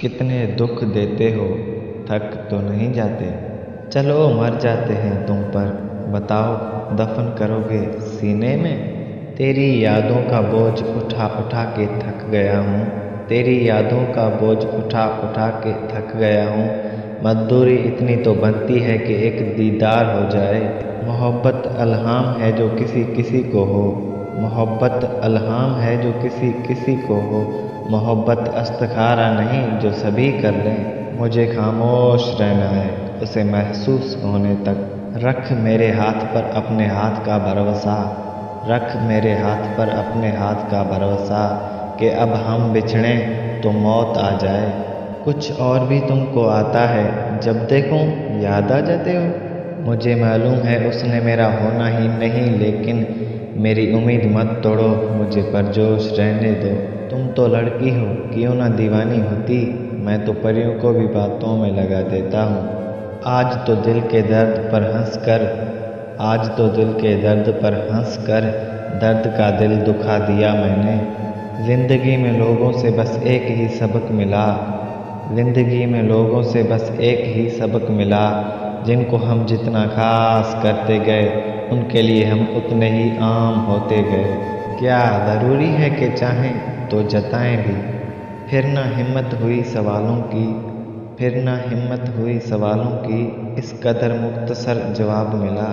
कितने दुख देते हो, थक तो नहीं जाते। चलो मर जाते हैं तुम पर, बताओ दफन करोगे सीने में। तेरी यादों का बोझ उठा उठा के थक गया हूँ, तेरी यादों का बोझ उठा उठा के थक गया हूँ। मजदूरी इतनी तो बनती है कि एक दीदार हो जाए। मोहब्बत अल्हाम है जो किसी किसी को हो, मोहब्बत अल्हाम है जो किसी किसी को हो। मोहब्बत इस्तिखारा नहीं जो सभी कर लें। मुझे खामोश रहना है उसे महसूस होने तक। रख मेरे हाथ पर अपने हाथ का भरोसा, रख मेरे हाथ पर अपने हाथ का भरोसा कि अब हम बिछड़ें तो मौत आ जाए। कुछ और भी तुमको आता है, जब देखूं याद आ जाते हो। मुझे मालूम है उसने मेरा होना ही नहीं, लेकिन मेरी उम्मीद मत तोड़ो, मुझे परजोश रहने दो। तुम तो लड़की हो, क्यों ना दीवानी होती। मैं तो परियों को भी बातों में लगा देता हूँ। आज तो दिल के दर्द पर हंस कर, आज तो दिल के दर्द पर हंस कर दर्द का दिल दुखा दिया मैंने। जिंदगी में लोगों से बस एक ही सबक मिला, जिंदगी में लोगों से बस एक ही सबक मिला। जिनको हम जितना खास करते गए, उनके लिए हम उतने ही आम होते गए। क्या ज़रूरी है कि चाहें तो जताएं भी। फिर ना हिम्मत हुई सवालों की, फिर ना हिम्मत हुई सवालों की, इस कदर मुख्तसर जवाब मिला।